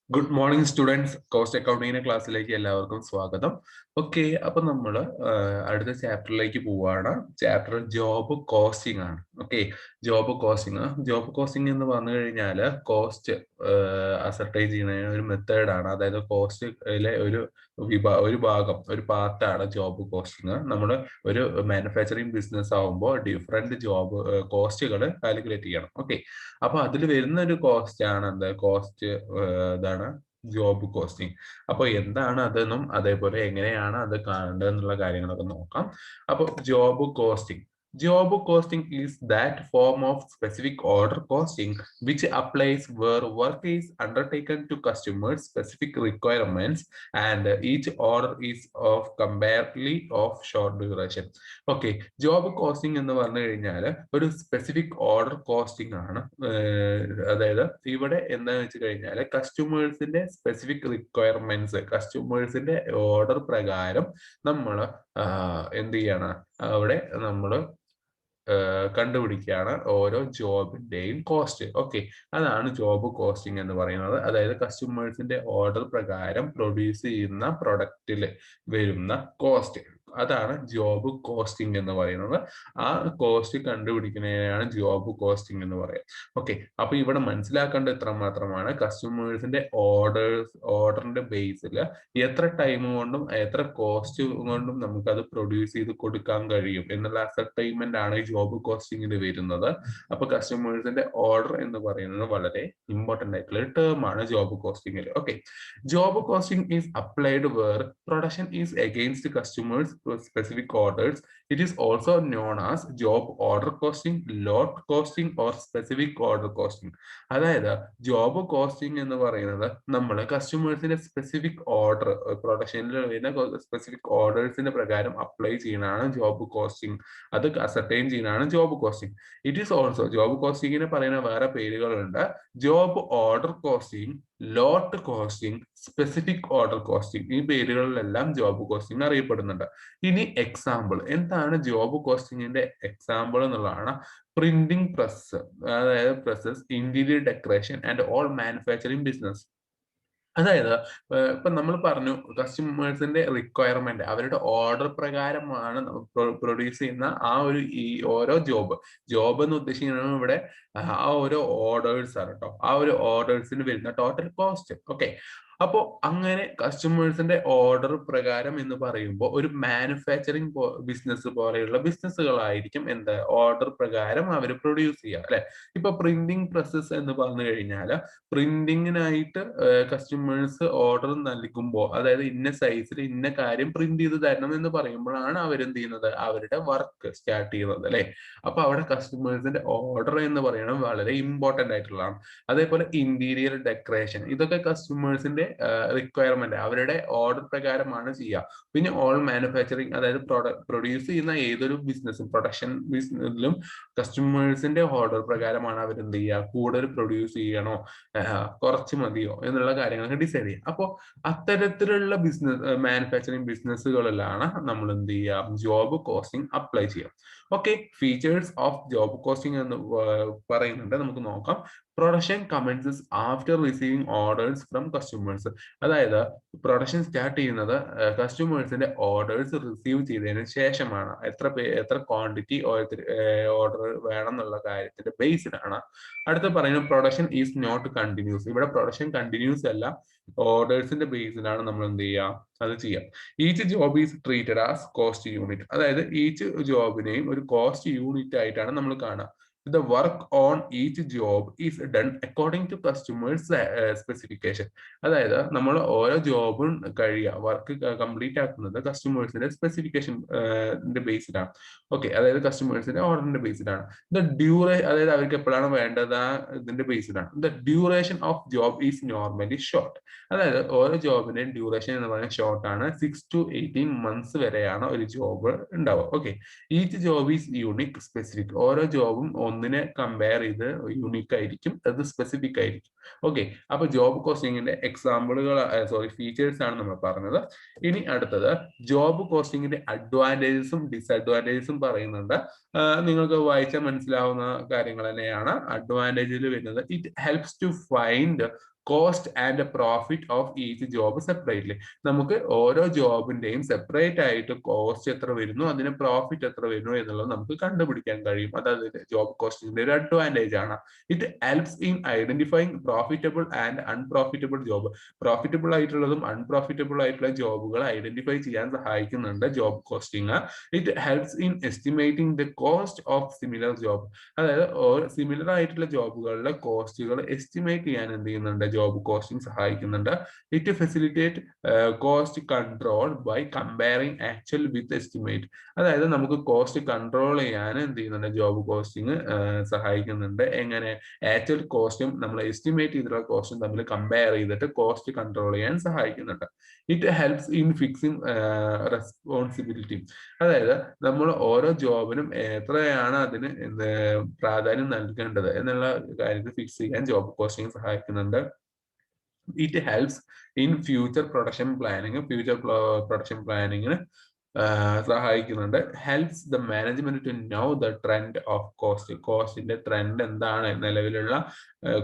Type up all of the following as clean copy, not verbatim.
Good morning students. Cost അക്കൗണ്ടിങ്ങിന്റെ ക്ലാസ്സിലേക്ക് എല്ലാവർക്കും സ്വാഗതം. ഓക്കെ, അപ്പൊ നമ്മൾ അടുത്ത ചാപ്റ്ററിലേക്ക് പോവാണ്. ചാപ്റ്റർ ജോബ് കോസ്റ്റിംഗ് ആണ്. ഓക്കെ, ജോബ് കോസ്റ്റിംഗ് എന്ന് പറഞ്ഞു കഴിഞ്ഞാൽ കോസ്റ്റ് അസർട്ടൈൻ ചെയ്യുന്ന ഒരു മെത്തേഡാണ്. അതായത് കോസ്റ്റിലെ ഒരു ഭാഗം, ഒരു പാർട്ടാണ് ജോബ് കോസ്റ്റിംഗ്. നമ്മൾ ഒരു മാനുഫാക്ചറിങ് ബിസിനസ് ആവുമ്പോൾ ഡിഫറെന്റ് ജോബ് കോസ്റ്റുകൾ കാൽക്കുലേറ്റ് ചെയ്യണം. ഓക്കെ, അപ്പൊ അതിൽ വരുന്ന ഒരു കോസ്റ്റ് ആണ് കോസ്റ്റ് ഇതാണ് ജോബ് കോസ്റ്റിംഗ്. അപ്പൊ എന്താണ് അതെന്നും അതേപോലെ എങ്ങനെയാണ് അത് കാണേണ്ടത് എന്നുള്ള കാര്യങ്ങളൊക്കെ നോക്കാം. അപ്പൊ job costing is that form of specific order costing which applies where work is undertaken to customers specific requirements and each order is of comparatively of short duration. Okay, job costing എന്ന് പറഞ്ഞു കഴിഞ്ഞാൽ ഒരു specific order costing ആണ്. അതായത് ഇവിടെ എന്താണെന്ന് വെച്ച് കഴിഞ്ഞാൽ കസ്റ്റമേഴ്സിന്റെ സ്പെസിഫിക് റിക്വയർമെന്റ്സ്, കസ്റ്റമേഴ്സിന്റെ ഓർഡർ പ്രകാരം നമ്മൾ എന്ത് ചെയ്യണം, അവിടെ നമ്മൾ കണ്ടുപിടിക്കുകയാണ് ഓരോ ജോബിന്റെയും കോസ്റ്റ്. ഓക്കെ, അതാണ് ജോബ് കോസ്റ്റിംഗ് എന്ന് പറയുന്നത്. അതായത് കസ്റ്റമേഴ്സിന്റെ ഓർഡർ പ്രകാരം പ്രൊഡ്യൂസ് ചെയ്യുന്ന പ്രൊഡക്റ്റിൽ വരുന്ന കോസ്റ്റ്, അതാണ് ജോബ് കോസ്റ്റിംഗ് എന്ന് പറയുന്നത്. ആ കോസ്റ്റ് കണ്ടുപിടിക്കുന്നതിനാണ് ജോബ് കോസ്റ്റിംഗ് എന്ന് പറയുന്നത്. ഓക്കെ, അപ്പൊ ഇവിടെ മനസ്സിലാക്കേണ്ടത് ഇത്ര മാത്രമാണ്. കസ്റ്റമേഴ്സിന്റെ ഓർഡറിന്റെ ബേസിൽ എത്ര ടൈം കൊണ്ടും എത്ര കോസ്റ്റ് കൊണ്ടും നമുക്ക് അത് പ്രൊഡ്യൂസ് ചെയ്ത് കൊടുക്കാൻ കഴിയും എന്നുള്ള അസർട്ടൈൻമെന്റ് ആണ് ഈ ജോബ് കോസ്റ്റിംഗിൽ വരുന്നത്. അപ്പൊ കസ്റ്റമേഴ്സിന്റെ ഓർഡർ എന്ന് പറയുന്നത് വളരെ ഇമ്പോർട്ടന്റ് ആയിട്ടുള്ള ഒരു ടേം ആണ് ജോബ് കോസ്റ്റിംഗിൽ. Okay, job costing is applied where production is against customers specific orders. It is also known as job order costing, lot costing or specific order costing. അതായത് ജോബ് കോസ്റ്റിംഗ് എന്ന് പറയുന്നത് നമ്മൾ കസ്റ്റമേഴ്സിന്റെ specific order, പ്രൊഡക്ഷനിൽ വരുന്ന specific ഓർഡേഴ്സിന്റെ പ്രകാരം apply ചെയ്യുന്നതാണ് job costing. അത് ascertain ചെയ്യുന്നതാണ് job costing. It is also, job കോസ്റ്റിംഗിന് പറയുന്ന വേറെ പേരുകളുണ്ട്. Job order costing, lot costing, specific order costing, ഈ പേരുകളിലെല്ലാം ജോബ് കോസ്റ്റിംഗ് അറിയപ്പെടുന്നുണ്ട്. ഇനി എക്സാമ്പിൾ എന്താണ് ജോബ് കോസ്റ്റിംഗിന്റെ എക്സാമ്പിൾ എന്നുള്ളതാണ്. പ്രിന്റിംഗ് പ്രസ്, അതായത് presses, interior decoration and all manufacturing business. അതായത് ഇപ്പൊ നമ്മൾ പറഞ്ഞു കസ്റ്റമേഴ്സിന്റെ റിക്വയർമെന്റ്, അവരുടെ ഓർഡർ പ്രകാരമാണ് പ്രൊഡ്യൂസ് ചെയ്യുന്ന ഈ ഓരോ ജോബ് എന്ന് ഉദ്ദേശിക്കുന്നത് ഇവിടെ ആ ഓരോ ഓർഡേഴ്സ് ആണ് കേട്ടോ. ആ ഒരു ഓർഡേഴ്സിന് വരുന്ന ടോട്ടൽ കോസ്റ്റ്. ഓക്കെ, അപ്പോ അങ്ങനെ കസ്റ്റമേഴ്സിന്റെ ഓർഡർ പ്രകാരം എന്ന് പറയുമ്പോൾ ഒരു മാനുഫാക്ചറിങ് ബിസിനസ് പോലെയുള്ള ബിസിനസ്സുകളായിരിക്കും എന്ത് ഓർഡർ പ്രകാരം അവർ പ്രൊഡ്യൂസ് ചെയ്യുക, അല്ലെ? ഇപ്പൊ പ്രിന്റിംഗ് പ്രസ്സസ് എന്ന് പറഞ്ഞു കഴിഞ്ഞാൽ പ്രിന്റിങ്ങിനായിട്ട് കസ്റ്റമേഴ്സ് ഓർഡർ നൽകുമ്പോൾ, അതായത് ഇന്ന സൈസിൽ ഇന്ന കാര്യം പ്രിന്റ് ചെയ്ത് തരണം എന്ന് പറയുമ്പോഴാണ് അവരെന്ത് ചെയ്യുന്നത്, അവരുടെ വർക്ക് സ്റ്റാർട്ട് ചെയ്യുന്നത്, അല്ലെ? അപ്പൊ അവിടെ കസ്റ്റമേഴ്സിന്റെ ഓർഡർ എന്ന് പറയുന്നത് വളരെ ഇമ്പോർട്ടന്റ് ആയിട്ടുള്ളതാണ്. അതേപോലെ ഇന്റീരിയർ ഡെക്കറേഷൻ, ഇതൊക്കെ കസ്റ്റമേഴ്സിന്റെ റിക്വയർമെന്റ്, അവരുടെ ഓർഡർ പ്രകാരമാണ് ചെയ്യുക. പിന്നെ ഓൾ മാനുഫാക്ചറിങ്, അതായത് പ്രൊഡ്യൂസ് ചെയ്യുന്ന ഏതൊരു ബിസിനസ്സും, പ്രൊഡക്ഷൻ ബിസിനസ്സിലും കസ്റ്റമേഴ്സിന്റെ ഓർഡർ പ്രകാരമാണ് അവർ എന്ത് ചെയ്യുക, കൂടുതൽ പ്രൊഡ്യൂസ് ചെയ്യണോ കുറച്ച് മതിയോ എന്നുള്ള കാര്യങ്ങളൊക്കെ ഡിസൈഡ് ചെയ്യാം. അപ്പോൾ അത്തരത്തിലുള്ള മാനുഫാക്ചറിങ് ബിസിനസ്സുകളിലാണ് നമ്മൾ എന്ത് ചെയ്യുക, ജോബ് കോസ്റ്റിംഗ് അപ്ലൈ ചെയ്യാം. Okay, features of job costing എന്ന് പറയുന്നുണ്ട്, നമുക്ക് നോക്കാം. Production commences after receiving orders from customers. അതായത് പ്രൊഡക്ഷൻ സ്റ്റാർട്ട് ചെയ്യുന്നത് കസ്റ്റമേഴ്സിന്റെ ഓർഡേഴ്സ് റിസീവ് ചെയ്തതിന് ശേഷമാണ്. എത്ര ക്വാണ്ടിറ്റി ഓർഡർ വേണം എന്നുള്ള കാര്യത്തിന്റെ ബേസിലാണ്. അടുത്ത പറയുന്നത് പ്രൊഡക്ഷൻ ഈസ് നോട്ട് കണ്ടിന്യൂസ്. ഇവിടെ പ്രൊഡക്ഷൻ കണ്ടിന്യൂസ് അല്ല, ഓർഡേഴ്സിന്റെ ബേസിലാണ് നമ്മൾ എന്ത് ചെയ്യുക, അത് ചെയ്യാം. Each job is treated as cost unit. അതായത് ഈച്ച് ജോബിനെയും ഒരു കോസ്റ്റ് യൂണിറ്റ് ആയിട്ടാണ് നമ്മൾ കാണുക. The work on each job is done according to customers specification. അതായത് നമ്മൾ ഓരോ ജോബും വർക്ക് കംപ്ലീറ്റ് ആക്കുന്നത് കസ്റ്റമേഴ്സിന്റെ സ്പെസിഫിക്കേഷൻ ബേസിലാണ്. ഓക്കെ, അതായത് കസ്റ്റമേഴ്സിന്റെ ഓർഡറിന്റെ ബേസിലാണ്. അതായത് അവർക്ക് എപ്പോഴാണ് വേണ്ടത് ഇതിന്റെ ബേസിലാണ്. The duration of job is normally short. അതായത് ഓരോ ജോബിന്റെയും ഡ്യൂറേഷൻ എന്ന് പറയുന്നത് ഷോർട്ട് ആണ്. 6 to 18 months വരെയാണ് ഒരു ജോബ് ഉണ്ടാവുക. Okay, each job is unique specific. ഓരോ ജോബും ഒന്നിനെ കമ്പയർ ചെയ്ത് യൂണിക് ആയിരിക്കും, അത് സ്പെസിഫിക് ആയിരിക്കും. ഓക്കെ, അപ്പൊ ജോബ് കോസ്റ്റിംഗിന്റെ ഫീച്ചേഴ്സ് ആണ് നമ്മൾ പറഞ്ഞത്. ഇനി അടുത്തത് ജോബ് കോസ്റ്റിംഗിന്റെ അഡ്വാൻറ്റേജസും ഡിസഡ്വാൻറ്റേജസും പറയുന്നുണ്ട്. നിങ്ങൾക്ക് വായിച്ചാൽ മനസ്സിലാവുന്ന കാര്യങ്ങൾ തന്നെയാണ്. അഡ്വാൻറ്റേജിൽ വരുന്നത് it helps to find cost and profit of each job separately. നമുക്ക് ഓരോ ജോബിന്റെയും സെപ്പറേറ്റ് ആയിട്ട് കോസ്റ്റ് എത്ര വരുന്നു, അതിന് പ്രോഫിറ്റ് എത്ര വരുന്നു എന്നുള്ളത് നമുക്ക് കണ്ടുപിടിക്കാൻ കഴിയും. അതായത് ജോബ് കോസ്റ്റിംഗിന്റെ ഒരു അഡ്വാൻറ്റേജ് ആണ്. It helps in identifying profitable and unprofitable job. Profitable ആയിട്ടുള്ളതും അൺപ്രോഫിറ്റബിൾ ആയിട്ടുള്ള ജോബുകൾ ഐഡന്റിഫൈ ചെയ്യാൻ സഹായിക്കുന്നുണ്ട് job costing. It helps in estimating the cost of similar job. അതായത് സിമിലർ ആയിട്ടുള്ള ജോബുകളുടെ കോസ്റ്റുകൾ എസ്റ്റിമേറ്റ് ചെയ്യാൻ എന്ത് ചെയ്യുന്നുണ്ട്, ജോബ് കോസ്റ്റിംഗ് സഹായിക്കുന്നുണ്ട്. It facilitate cost control by comparing actual with estimate. അതായത് നമുക്ക് കോസ്റ്റ് കൺട്രോൾ ചെയ്യാൻ എന്ത് ചെയ്യുന്നുണ്ട്, ജോബ് കോസ്റ്റിംഗ് സഹായിക്കുന്നുണ്ട്. എങ്ങനെ? ആക്ച്വൽ കോസ്റ്റും നമ്മൾ എസ്റ്റിമേറ്റ് ചെയ്തിട്ടുള്ള കോസ്റ്റും തമ്മിൽ കമ്പയർ ചെയ്തിട്ട് കോസ്റ്റ് കൺട്രോൾ ചെയ്യാൻ സഹായിക്കുന്നുണ്ട്. It helps in fixing responsibility. അതായത് നമ്മൾ ഓരോ ജോബിനും എത്രയാണ് അതിന് പ്രാധാന്യം നൽകേണ്ടത് എന്നുള്ള കാര്യത്തിൽ ഫിക്സ് ചെയ്യാൻ ജോബ് കോസ്റ്റിംഗ് സഹായിക്കുന്നുണ്ട്. It helps in future production planning. Future production പ്ലാനിങ്ങിന് സഹായിക്കുന്നുണ്ട്. Helps the management to know the trend of cost. കോസ്റ്റിന്റെ ട്രെൻഡ് എന്താണ്, നിലവിലുള്ള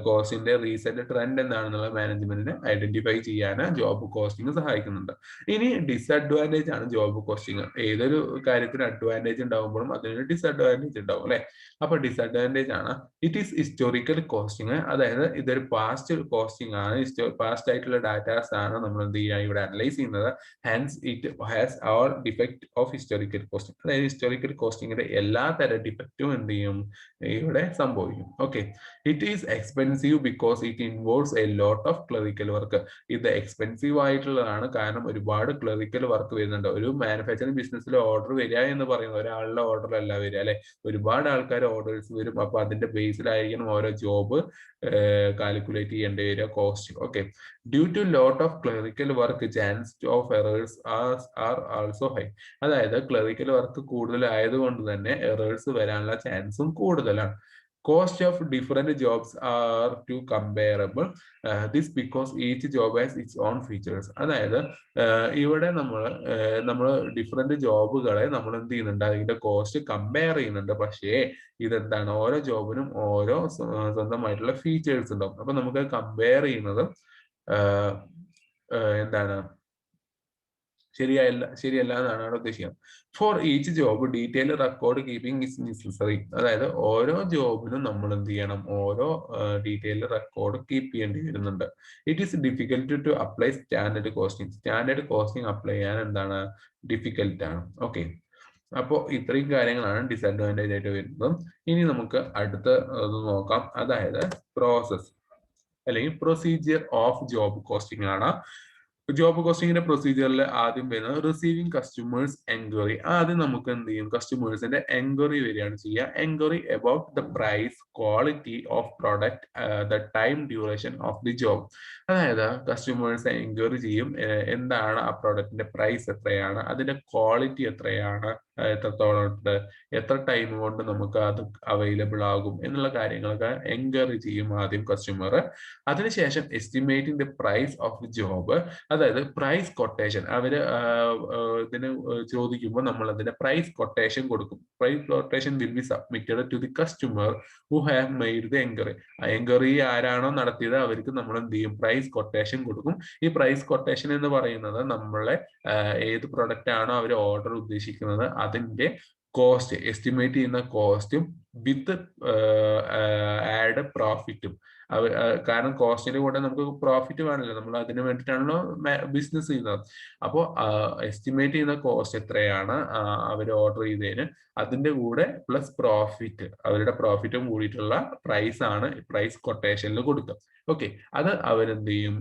കോസ്റ്റിന്റെ റീസെന്റ് ട്രെൻഡ് എന്താണെന്നുള്ള മാനേജ്മെന്റിനെ ഐഡന്റിഫൈ ചെയ്യാൻ ജോബ് കോസ്റ്റിംഗ് സഹായിക്കുന്നുണ്ട്. ഇനി ഡിസഡ്വാൻറ്റേജ് ആണ് ജോബ് കോസ്റ്റിംഗ്. ഏതൊരു കാര്യത്തിന് അഡ്വാൻറ്റേജ് ഉണ്ടാകുമ്പോഴും അതിനൊരു ഡിസഡ്വാൻറ്റേജ് ഉണ്ടാവും അല്ലെ. അപ്പൊ ഡിസഡ്വാൻറ്റേജ് ആണ് ഇറ്റ് ഈസ് ഹിസ്റ്റോറിക്കൽ കോസ്റ്റിംഗ്. അതായത് ഇതൊരു പാസ്റ്റ് കോസ്റ്റിംഗ് ആണ്, പാസ്റ്റ് ആയിട്ടുള്ള ഡാറ്റാസ് ആണ് നമ്മൾ എന്ത് ചെയ്യുക, ഇവിടെ അനലൈസ് ചെയ്യുന്നത്. Hence it has all defect of historical costing. അതായത് ഹിസ്റ്റോറിക്കൽ കോസ്റ്റിംഗിന്റെ എല്ലാ തരം ഡിഫക്റ്റും എന്ത് ചെയ്യും, ഇവിടെ സംഭവിക്കും. Okay. It is expensive because it involves a lot of clerical work. ഇത് എക്സ്പെൻസീവ് ആയിട്ടുള്ളതാണ്, കാരണം ഒരുപാട് ക്ലറിക്കൽ വർക്ക് വരുന്നുണ്ട്. ഒരു മാനുഫാക്ചറിംഗ് ബിസിനസ്സിൽ ഓർഡർ വരിക എന്ന് പറയുന്നത് ഒരാളുടെ ഓർഡർ അല്ല വരിക അല്ലെ, ഒരുപാട് ആൾക്കാർ ഓർഡേഴ്സ് വരും. അപ്പൊ അതിന്റെ ബേസിലായിരിക്കണം ഓരോ ജോബ് കാൽക്കുലേറ്റ് ചെയ്യേണ്ടി വരിക, cost. Okay. Due to lot of clerical work chance of errors are also high. അതായത് ക്ലറിക്കൽ വർക്ക് കൂടുതലായതുകൊണ്ട് തന്നെ എറേഴ്സ് വരാനുള്ള ചാൻസും കൂടുതലാണ്. Cost of different jobs are too comparable. This because each job has its own features. അതായത് ഇവിടെ നമ്മൾ different ജോബുകളെ നമ്മൾ എന്ത് ചെയ്യുന്നുണ്ട്, അതിന്റെ കോസ്റ്റ് കമ്പയർ ചെയ്യുന്നുണ്ട്. പക്ഷേ ഇതെന്താണ്, ഓരോ ജോബിനും ഓരോ സ്വന്തമായിട്ടുള്ള ഫീച്ചേഴ്സ് ഉണ്ടാവും. അപ്പൊ നമുക്ക് കമ്പയർ ചെയ്യുന്നത് എന്താണ്, ശരിയല്ല എന്നാണ് അവിടെ ഉദ്ദേശിക്കുന്നത്. Four each job detail record keeping is necessary. അതായത് ഓരോ ജോബിനും നമ്മൾ എന്ത് ചെയ്യണം, ഓരോ ഡീറ്റെയിൽ റെക്കോർഡ് കീപ്പ് ചെയ്യേണ്ടി വരുന്നുണ്ട്. It is difficult to apply standard costing. Standard costing apply ചെയ്യാൻ എന്താണ്, ഡിഫിക്കൽട്ട് ആണ്. ഓക്കെ. അപ്പോൾ ഇത്രയും കാര്യങ്ങളാണ് ഡിസഡ്വാൻറ്റേജ് ആയിട്ട് വരുന്നത്. ഇനി നമുക്ക് അടുത്ത നോക്കാം. അതായത് പ്രോസസ് അല്ലെങ്കിൽ പ്രൊസീജിയർ ഓഫ് ജോബ് കോസ്റ്റിംഗ് ആണ്. ജോബ് കോസ്റ്റിംഗിന്റെ പ്രൊസീജിയറിൽ ആദ്യം വരുന്നത് റിസീവിംഗ് കസ്റ്റമേഴ്സ് എൻക്വയറി. ആദ്യം നമുക്ക് എന്ത് ചെയ്യും, കസ്റ്റമേഴ്സിന്റെ എൻക്വയറി വരികയാണ് ചെയ്യുക. Enquiry about the price, quality of product, the time duration of the job. അതായത് കസ്റ്റമേഴ്സ് എൻക്വയറി ചെയ്യും, എന്താണ് ആ പ്രൊഡക്റ്റിന്റെ പ്രൈസ് എത്രയാണ്, അതിന്റെ ക്വാളിറ്റി എത്രയാണ്, എത്രത്തോളം ഉണ്ട്, എത്ര ടൈം കൊണ്ട് നമുക്ക് അത് അവൈലബിൾ ആകും എന്നുള്ള കാര്യങ്ങളൊക്കെ എൻക്വയറി ചെയ്യും ആദ്യം കസ്റ്റമർ. അതിനുശേഷം estimating the price of the job. അതായത് പ്രൈസ് കൊട്ടേഷൻ ഇതിന് ചോദിക്കുമ്പോൾ നമ്മൾ അതിന്റെ പ്രൈസ് കൊട്ടേഷൻ കൊടുക്കും. Price quotation will be submitted to the customer who have made the enquiry. ആ എൻക്വയറി ആരാണോ നടത്തിയത് അവർക്ക് നമ്മൾ എന്ത് ചെയ്യും, പ്രൈസ് കൊട്ടേഷൻ കൊടുക്കും. ഈ പ്രൈസ് കൊട്ടേഷൻ എന്ന് പറയുന്നത് നമ്മളെ ഏത് പ്രൊഡക്റ്റ് ആണോ അവർ ഓർഡർ ഉദ്ദേശിക്കുന്നത് അതിന്റെ കോസ്റ്റ് എസ്റ്റിമേറ്റ് ചെയ്യുന്ന കോസ്റ്റും വിത്ത് ആഡ് പ്രോഫിറ്റും. കാരണം കോസ്റ്റിന്റെ കൂടെ നമുക്ക് പ്രോഫിറ്റ് വേണമല്ലോ, നമ്മൾ അതിന് വേണ്ടിയിട്ടാണല്ലോ ബിസിനസ് ചെയ്യുന്നത്. അപ്പോൾ എസ്റ്റിമേറ്റ് ചെയ്യുന്ന കോസ്റ്റ് എത്രയാണ് അവർ ഓർഡർ ചെയ്തതിന്, അതിന്റെ കൂടെ പ്ലസ് പ്രോഫിറ്റ്, അവരുടെ പ്രോഫിറ്റും കൂടിയിട്ടുള്ള പ്രൈസ് ആണ് പ്രൈസ് കൊട്ടേഷനിൽ കൊടുക്കുക. ഓക്കെ. അത് അവരെന്ത് ചെയ്യും,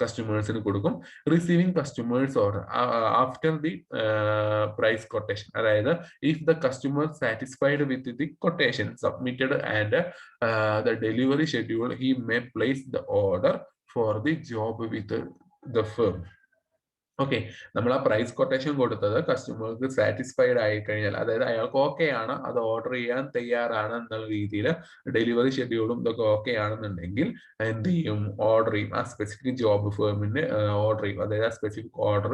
കസ്റ്റമേഴ്സിന് കൊടുക്കും. Receiving customers order after the price quotation. അതായത് if the customer satisfied with the quotation submitted and the delivery schedule, he may place the order for the job with the firm. Okay. നമ്മൾ ആ price quotation കൊടുത്തത് കസ്റ്റമർക്ക് satisfied ആയി കഴിഞ്ഞാൽ, അതായത് അയാൾക്ക് okay ആണ്, അത് ഓർഡർ ചെയ്യാൻ തയ്യാറാണ് എന്നുള്ള രീതിയിൽ ഡെലിവറി ഷെഡ്യൂളും ഇതൊക്കെ ഓക്കെ ആണെന്നുണ്ടെങ്കിൽ എന്ത് ചെയ്യും, ഓർഡർ ചെയ്യും. ആ സ്പെസിഫിക് ജോബ് ഫേമിന് ഓർഡർ ചെയ്യും. അതായത് ആ സ്പെസിഫിക് ഓർഡർ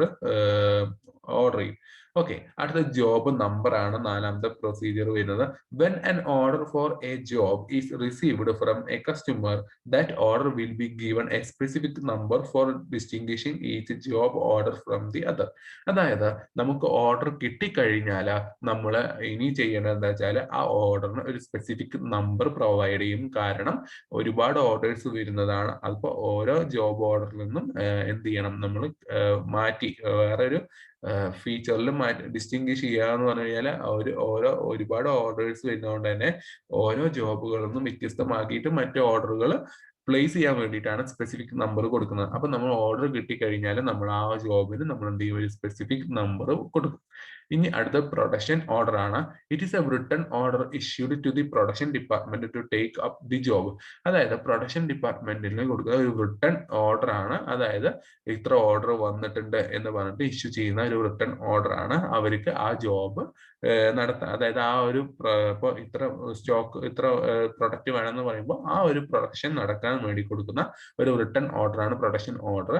ചെയ്യും. ഓക്കെ, അടുത്ത ജോബ് നമ്പർ ആണ് നാലാമത്തെ പ്രൊസീജിയർ വരുന്നത്. When an order for a job is received from a customer, that order will be given a specific number for distinguishing each job order from the other. അതായത് നമുക്ക് order കിട്ടിക്കഴിഞ്ഞാൽ നമ്മൾ ഇനി ചെയ്യേണ്ടത് എന്താ വെച്ചാൽ ആ ഓർഡറിന് ഒരു സ്പെസിഫിക് നമ്പർ പ്രൊവൈഡ് ചെയ്യും. കാരണം ഒരുപാട് ഓർഡേഴ്സ് വരുന്നതാണ്. അപ്പോൾ ഓരോ ജോബ് ഓർഡറിൽ നിന്നും എന്ത് ചെയ്യണം, നമ്മൾ മാറ്റി വേറൊരു ഫീച്ചറിൽ മാറ്റി ഡിസ്റ്റിംഗ്വിഷ് ചെയ്യുക എന്ന് പറഞ്ഞു കഴിഞ്ഞാൽ ഒരുപാട് ഓർഡേഴ്സ് വരുന്നതുകൊണ്ട് തന്നെ ഓരോ ജോബുകളിൽ നിന്നും വ്യത്യസ്തമാക്കിയിട്ട് മറ്റു ഓർഡറുകൾ പ്ലേസ് ചെയ്യാൻ വേണ്ടിയിട്ടാണ് സ്പെസിഫിക് നമ്പർ കൊടുക്കുന്നത്. അപ്പൊ നമ്മൾ ഓർഡർ കിട്ടിക്കഴിഞ്ഞാൽ നമ്മൾ ആ ജോബിന് നമ്മൾ എന്ത് ചെയ്യും, ഒരു സ്പെസിഫിക് നമ്പർ കൊടുക്കും. ഇനി അടുത്ത പ്രൊഡക്ഷൻ ഓർഡർ ആണ്. It is a written order issued to the production department to take up the job. അതായത് പ്രൊഡക്ഷൻ ഡിപ്പാർട്ട്മെന്റിന് കൊടുക്കുന്ന ഒരു റിട്ടൺ ഓർഡർ ആണ്. അതായത് ഇത്ര ഓർഡർ വന്നിട്ടുണ്ട് എന്ന് പറഞ്ഞിട്ട് ഇഷ്യൂ ചെയ്യുന്ന ഒരു റിട്ടൺ ഓർഡർ ആണ് അവർക്ക് ആ ജോബ് നടത്താൻ. അതായത് ആ ഒരു ഇപ്പോൾ ഇത്ര സ്റ്റോക്ക് ഇത്ര പ്രൊഡക്റ്റ് വേണമെന്ന് പറയുമ്പോൾ ആ ഒരു പ്രൊഡക്ഷൻ നടക്കാൻ വേണ്ടി കൊടുക്കുന്ന ഒരു റിട്ടൺ ഓർഡർ ആണ് പ്രൊഡക്ഷൻ ഓർഡർ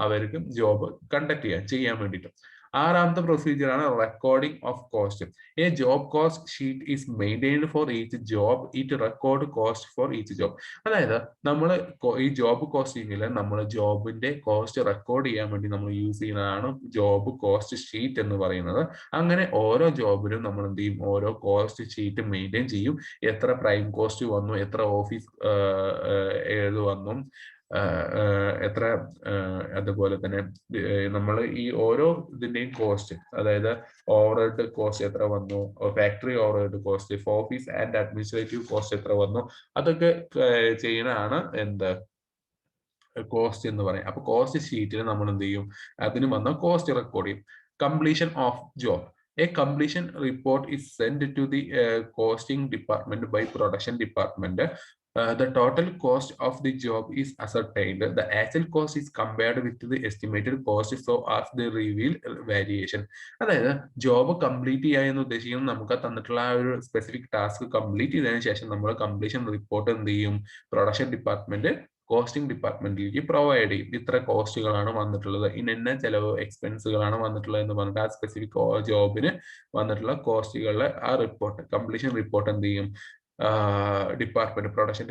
അവർക്ക് ജോബ് കണ്ടക്ട് ചെയ്യാൻ വേണ്ടിയിട്ട്. ആറാമത്തെ പ്രൊസീജിയർ ആണ് recording of cost. A job cost sheet is maintained four each job. It record cost for each job. അതായത് നമ്മൾ ഈ ജോബ് കോസ്റ്റിംഗിൽ നമ്മൾ ജോബിന്റെ കോസ്റ്റ് റെക്കോർഡ് ചെയ്യാൻ വേണ്ടി നമ്മൾ യൂസ് ചെയ്യുന്നതാണ് ജോബ് കോസ്റ്റ് ഷീറ്റ് എന്ന് പറയുന്നത്. അങ്ങനെ ഓരോ ജോബിനും നമ്മൾ എന്ത് ചെയ്യും, ഓരോ കോസ്റ്റ് ഷീറ്റ് മെയിൻറ്റെയിൻ ചെയ്യും. എത്ര പ്രൈം കോസ്റ്റ് വന്നു, എത്ര ഓഫീസ് ഏത് വന്നു, എത്ര അതുപോലെ തന്നെ നമ്മൾ ഈ ഓരോ ഇതിന്റെയും കോസ്റ്റ്, അതായത് ഓവർഹെഡ് കോസ്റ്റ് എത്ര വന്നു, factory overhead cost, office and administrative cost എത്ര വന്നു, അതൊക്കെ ചെയ്യുന്നതാണ് എന്ത് കോസ്റ്റ് എന്ന് പറയും. അപ്പൊ കോസ്റ്റ് ഷീറ്റിൽ നമ്മൾ എന്ത് ചെയ്യും, അതിന് വന്ന കോസ്റ്റ് റെക്കോർഡ് ചെയ്യും. Completion of job. A completion report is sent to the costing department by production department. The total cost of the job is ascertained. The actual cost is compared with the estimated cost so as they reveal variation. അതായത് job complete ചെയ്യുക എന്ന് ഉദ്ദേശിക്കുന്നത് നമുക്ക് തന്നിട്ടുള്ള ആ ഒരു specific task complete ചെയ്തതിനു ശേഷം നമ്മൾ കംപ്ലീഷൻ റിപ്പോർട്ട് എന്ത് ചെയ്യും, പ്രൊഡക്ഷൻ ഡിപ്പാർട്ട്മെന്റ് കോസ്റ്റിംഗ് ഡിപ്പാർട്ട്മെന്റിലേക്ക് പ്രൊവൈഡ് ചെയ്യും. ഇത്ര കോസ്റ്റുകളാണ് വന്നിട്ടുള്ളത്, ഇന്ന ചെലവ് എക്സ്പെൻസുകളാണ് വന്നിട്ടുള്ളത് എന്ന് പറഞ്ഞിട്ട് ആ സ്പെസിഫിക് ജോബിന് വന്നിട്ടുള്ള കോസ്റ്റുകളുടെ ആ റിപ്പോർട്ട് കംപ്ലീഷൻ റിപ്പോർട്ട് എന്ത് ചെയ്യും, department production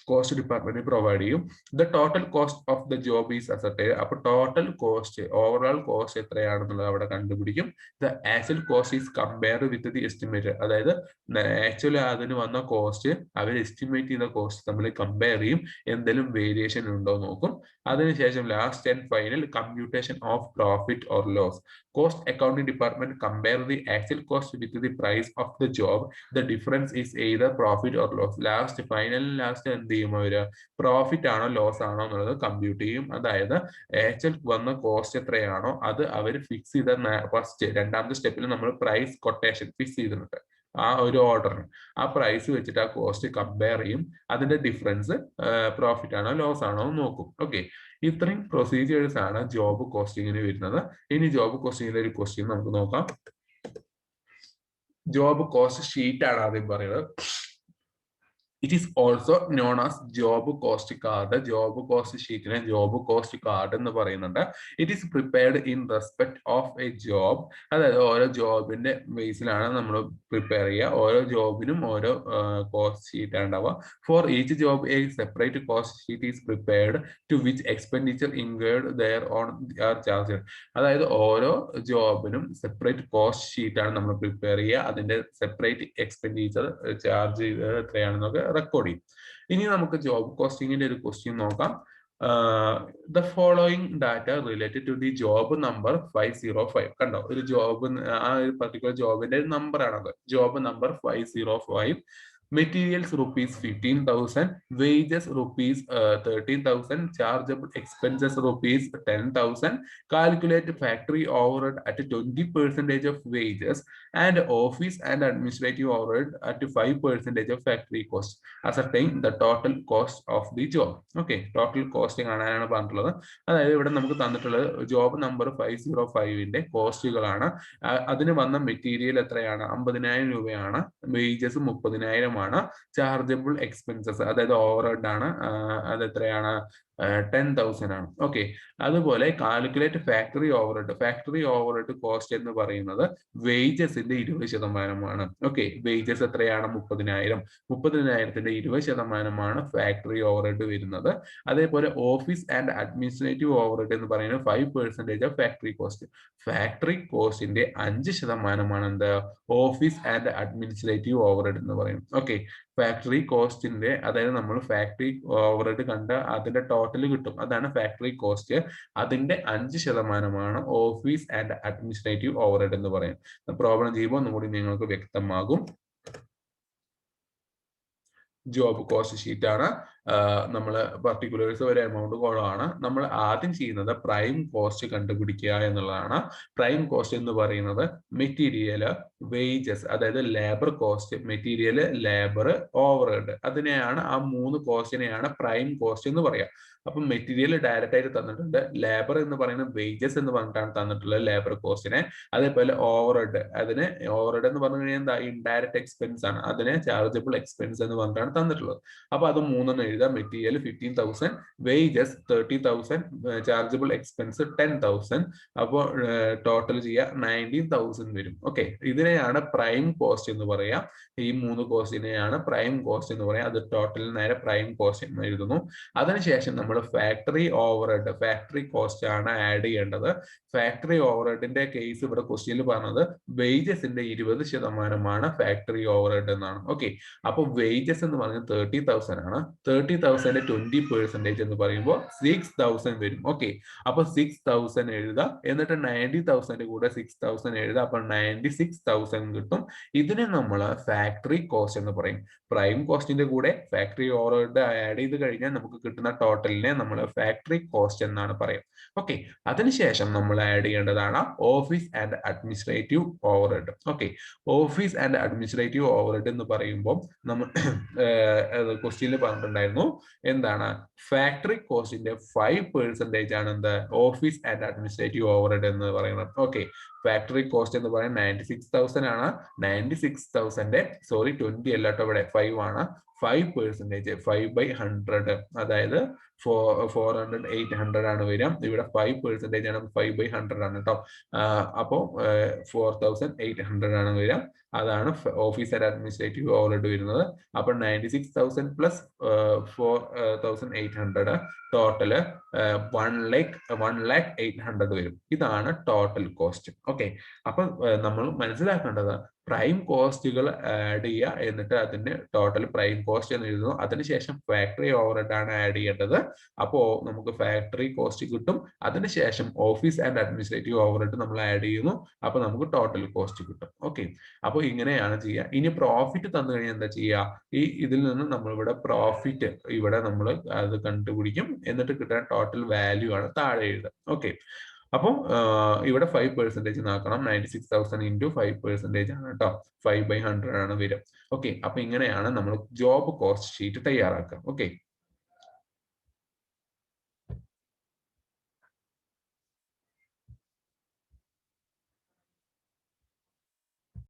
cost department provide ചെയ്യും. The total cost of the job is ascertained. അപ്പൊ ടോട്ടൽ കോസ്റ്റ് ഓവറോൾ കോസ്റ്റ് എത്രയാണെന്നുള്ളത് അവിടെ കണ്ടുപിടിക്കും. The actual cost is compared with the estimate. അതായത് ആക്ച്വലി അതിന് വന്ന കോസ്റ്റ് അവർ എസ്റ്റിമേറ്റ് ചെയ്ത കോസ്റ്റ് തമ്മിൽ കമ്പയർ ചെയ്യും, എന്തെങ്കിലും വേരിയേഷൻ ഉണ്ടോ നോക്കും. അതിനുശേഷം last and final computation of profit or loss. Cost accounting department compare the actual cost with the price of the job. The difference is either profit or loss. Last എന്ത് ചെയ്യും, അവര് profit ആണോ loss ആണോ എന്നുള്ളത് compute ചെയ്യും. അതായത് actual വന്ന cost എത്രയാണോ അത് അവർ ഫിക്സ് ചെയ്ത രണ്ടാമത്തെ സ്റ്റെപ്പിൽ നമ്മൾ പ്രൈസ് കൊട്ടേഷൻ ഫിക്സ് ചെയ്തിട്ടുണ്ട് ആ ഒരു ഓർഡറിന്. ആ പ്രൈസ് വെച്ചിട്ട് ആ കോസ്റ്റ് കമ്പയർ ചെയ്യും. അതിന്റെ ഡിഫറൻസ് പ്രോഫിറ്റ് ആണോ ലോസ് ആണോ എന്ന് നോക്കും. ഓക്കെ, ഇത്രയും പ്രൊസീജിയേഴ്സ് ആണ് ജോബ് കോസ്റ്റിങ്ങിന് വരുന്നത്. ഇനി ജോബ് കോസ്റ്റിങ്ങിലെ ഒരു ക്വസ്റ്റ്യൻ നമുക്ക് നോക്കാം. ജോബ് കോസ്റ്റ് ഷീറ്റ് ആണ് ആദ്യം പറയുന്നത്. It is also known as job cost card. Job cost ഷീറ്റിനെ ജോബ് കോസ്റ്റ് കാർഡ് എന്ന് പറയുന്നുണ്ട്. It is prepared in respect of a job. അതായത് ഓരോ ജോബിന്റെ ബേസിലാണ് നമ്മൾ പ്രിപ്പയർ ചെയ്യുക. ഓരോ ജോബിനും ഓരോ കോസ്റ്റ് ഷീറ്റ് ഉണ്ടാവുക. For each job a separate cost sheet is prepared to which expenditure inward there on are charge. അതായത് ഓരോ ജോബിനും സെപ്പറേറ്റ് കോസ്റ്റ് ഷീറ്റാണ് നമ്മൾ പ്രിപ്പയർ ചെയ്യുക. അതിന്റെ സെപ്പറേറ്റ് എക്സ്പെൻഡിച്ചർ ചാർജ് എത്രയാണെന്നൊക്കെ റെക്കോർഡ് ചെയ്യും. ഇനി നമുക്ക് ജോബ് കോസ്റ്റിംഗിന്റെ ഒരു ക്വസ്റ്റ്യൻ നോക്കാം. The following data related to the job number 505. കണ്ടോ, ഒരു ജോബ് ആ ഒരു പർട്ടിക്കുലർ ജോബിന്റെ നമ്പർ ആണത്. Job number 505. Materials rupees 15,000, wages rupees 13,000, chargeable expenses rupees 10,000. Calculate factory overhead at 20% of wages and office and administrative overhead at 5% of factory cost. Ascertain the total cost of the job. Okay, total costing ആണ് പറഞ്ഞിട്ടുള്ളത്. അതായത് ഇവിടെ നമുക്ക് തന്നിട്ടുള്ളത് job number 505ന്റെ കോസ്റ്റുകളാണ്. അതിന് വന്ന material എത്രയാണ്, 50,000 രൂപയാണ്. വേജസ് 30,000 ആണ്. ചാർജബിൾ എക്സ്പെൻസസ് അതായത് ഓവർഹെഡ് ആണ്, അത് എത്രയാണ്, 10,000 ആണ്. ഓക്കെ, അതുപോലെ കാൽക്കുലേറ്റ് ഫാക്ടറി ഓവർഹെഡ് കോസ്റ്റ് എന്ന് പറയുന്നത് വേജസിന്റെ 20%. ഓക്കെ, വേജസ് എത്രയാണ്? 30,000ത്തിന്റെ 20%മാണ് ഫാക്ടറി ഓവർഹെഡ് വരുന്നത്. അതേപോലെ ഓഫീസ് ആൻഡ് അഡ്മിനിസ്ട്രേറ്റീവ് ഓവർഹെഡ് എന്ന് പറയുന്നത് 5% ഓഫ് ഫാക്ടറി കോസ്റ്റ്. ഫാക്ടറി കോസ്റ്റിന്റെ 5%മാണ് എന്ത്? ഓഫീസ് ആൻഡ് അഡ്മിനിസ്ട്രേറ്റീവ് ഓവർഹെഡ് എന്ന് പറയും. ഓക്കെ, ഫാക്ടറി കോസ്റ്റിന്റെ, അതായത് നമ്മൾ ഫാക്ടറി ഓവർഹെഡ് കണ്ട അതിന്റെ ടോട്ടൽ കിട്ടും, അതാണ് ഫാക്ടറി കോസ്റ്റ്. അതിന്റെ 5%മാണ് ഓഫീസ് ആൻഡ് അഡ്മിനിസ്ട്രേറ്റീവ് ഓവർഹെഡ് എന്ന് പറയും. പ്രോബ്ലം ചെയ്യുമ്പോൾ ഒന്നുകൂടി നിങ്ങൾക്ക് വ്യക്തമാകും. ജോബ് കോസ്റ്റ് ഷീറ്റ് ആണ്. നമ്മൾ പർട്ടിക്കുലേഴ്സ് ഒരു എമൗണ്ട് കോളമാണ്. നമ്മൾ ആദ്യം ചെയ്യുന്നത് പ്രൈം കോസ്റ്റ് കണ്ടുപിടിക്കുക എന്നുള്ളതാണ്. പ്രൈം കോസ്റ്റ് എന്ന് പറയുന്നത് മെറ്റീരിയൽ, വേജസ്, അതായത് labour cost, material, labour, overhead, അതിനെയാണ്, ആ 3 കോസ്റ്റിനെയാണ് പ്രൈം കോസ്റ്റ് എന്ന് പറയാം. അപ്പം മെറ്റീരിയൽ ഡയറക്റ്റ് ആയിട്ട് തന്നിട്ടുണ്ട്, ലേബർ എന്ന് പറയുന്നത് വേജസ് എന്ന് പറഞ്ഞിട്ടാണ് തന്നിട്ടുള്ളത്, ലേബർ കോസ്റ്റിനെ. അതേപോലെ ഓവർഹെഡ് എന്ന് പറഞ്ഞു കഴിഞ്ഞാൽ എന്താ? ഇൻഡയറക്റ്റ് എക്സ്പെൻസ് ആണ്, അതിനെ ചാർജബിൾ എക്സ്പെൻസ് എന്ന് പറഞ്ഞിട്ടാണ് തന്നിട്ടുള്ളത്. അപ്പൊ അത് 3 എഴുതാം. Material 15,000, wages 30,000, chargeable expense 10,000. അപ്പോൾ ടോട്ടൽ ചെയ്യുക 19,000 വരും. ഓക്കെ, ഇതിനെയാണ് പ്രൈം കോസ്റ്റ് എന്ന് പറയാം. ഈ 3 കോസ്റ്റിനെയാണ് പ്രൈം കോസ്റ്റ് എന്ന് പറയാം. അത് ടോട്ടൽ നേരെ പ്രൈം കോസ്റ്റ് എന്ന് എഴുതുന്നു. അതിനുശേഷം നമ്മൾ ഫാക്ടറി കോസ്റ്റ് ആണ് ആഡ് ചെയ്യേണ്ടത്. ഫാക്ടറി ഓവർഹെഡിന്റെ കേസ് ഇവിടെ ക്വസ്റ്റ്യനിൽ പറഞ്ഞത് വേജസിന്റെ 20%മാണ് ഫാക്ടറി ഓവർഹെഡ് എന്നാണ്. ഓക്കെ, അപ്പൊ വേജസ് എന്ന് പറഞ്ഞാൽ 30,000 ആണ്. 30,000 20% എന്ന് പറയുമ്പോൾ 6,000 വരും. ഓക്കെ, അപ്പൊ 6,000 എഴുതാം. എന്നിട്ട് 90,000 കൂടെ 6,000 എഴുതാം. അപ്പൊ 96,000 കിട്ടും. ഇതിനെ നമ്മൾ ഫാക്ടറി കോസ്റ്റ് എന്ന് പറയും. പ്രൈം കോസ്റ്റിന്റെ കൂടെ ഫാക്ടറി ഓവർഹെഡ് ആഡ് ചെയ്ത് കഴിഞ്ഞാൽ നമുക്ക് കിട്ടുന്ന ടോട്ടലിനെ നമ്മൾ ഫാക്ടറി കോസ്റ്റ് എന്നാണ് പറയുക. ഓക്കെ, അതിനുശേഷം നമ്മൾ ആഡ് ചെയ്യേണ്ടതാണ് office and administrative overhead. Okay, office and administrative overhead എന്ന് പറയുമ്പോൾ നമ്മൾ ക്വസ്റ്റ്യനിൽ പറഞ്ഞിട്ടുണ്ടായിരുന്നു എന്താണ്? ഫാക്ടറി കോസ്റ്റിന്റെ 5% ആണ് എന്ത്? ഓഫീസ് ആൻഡ് അഡ്മിനിസ്ട്രേറ്റീവ് ഓവർഹെഡ് എന്ന് പറയുന്നത്. ഓക്കെ, ഫാക്ടറി കോസ്റ്റ് എന്ന് പറയുന്നത് 96,000 ആണ്. 96,000 സോറി 20 അല്ല കേട്ടോ, ഇവിടെ 5 ആണ്. 5%, 5/100, അതായത് 400, 800 ആണ് വരിക. ഇവിടെ 5% ആണ്, 5/100 ആണ് കേട്ടോ. അപ്പോ 4,800 ആണ് വരിക. അതാണ് ഓഫീസ് ആൻഡ് അഡ്മിനിസ്ട്രേറ്റീവ് ഓവർഹെഡ് വരുന്നത്. അപ്പൊ 96,000 പ്ലസ് 4,800 ടോട്ടല് 1,08,00,800 വരും. ഇതാണ് ടോട്ടൽ കോസ്റ്റ്. ഓക്കെ, അപ്പൊ നമ്മൾ മനസ്സിലാക്കേണ്ടത് പ്രൈം കോസ്റ്റുകൾ ആഡ് ചെയ്യുക, എന്നിട്ട് അതിന്റെ ടോട്ടൽ പ്രൈം കോസ്റ്റ് എന്ന് എഴുതുന്നു. അതിനുശേഷം ഫാക്ടറി ഓവർഹെഡ് ആണ് ആഡ് ചെയ്യേണ്ടത്. അപ്പോ നമുക്ക് ഫാക്ടറി കോസ്റ്റ് കിട്ടും. അതിനുശേഷം ഓഫീസ് ആൻഡ് അഡ്മിനിസ്ട്രേറ്റീവ് ഓവർഹെഡ് നമ്മൾ ആഡ് ചെയ്യുന്നു. അപ്പൊ നമുക്ക് ടോട്ടൽ കോസ്റ്റ് കിട്ടും. ഓക്കെ, അപ്പോൾ ഇങ്ങനെയാണ് ചെയ്യുക. ഇനി പ്രോഫിറ്റ് തന്നു കഴിഞ്ഞാൽ എന്താ ചെയ്യുക? ഇതിൽ നിന്ന് നമ്മൾ ഇവിടെ പ്രോഫിറ്റ് ഇവിടെ നമ്മൾ അത് കണ്ടുപിടിക്കും. എന്നിട്ട് കിട്ടുന്ന ടോട്ടൽ വാല്യൂ ആണ് താഴെ എഴുതുക. ഓക്കെ, അപ്പം ഇവിടെ 5% ആക്കണം. 96,000 ഇൻറ്റു 5% ആണ് കേട്ടോ. 5/100 ആണ് വരിക. ഓക്കെ, അപ്പൊ ഇങ്ങനെയാണ് നമ്മൾ ജോബ് കോസ്റ്റ് ഷീറ്റ് തയ്യാറാക്കുക. ഓക്കെ.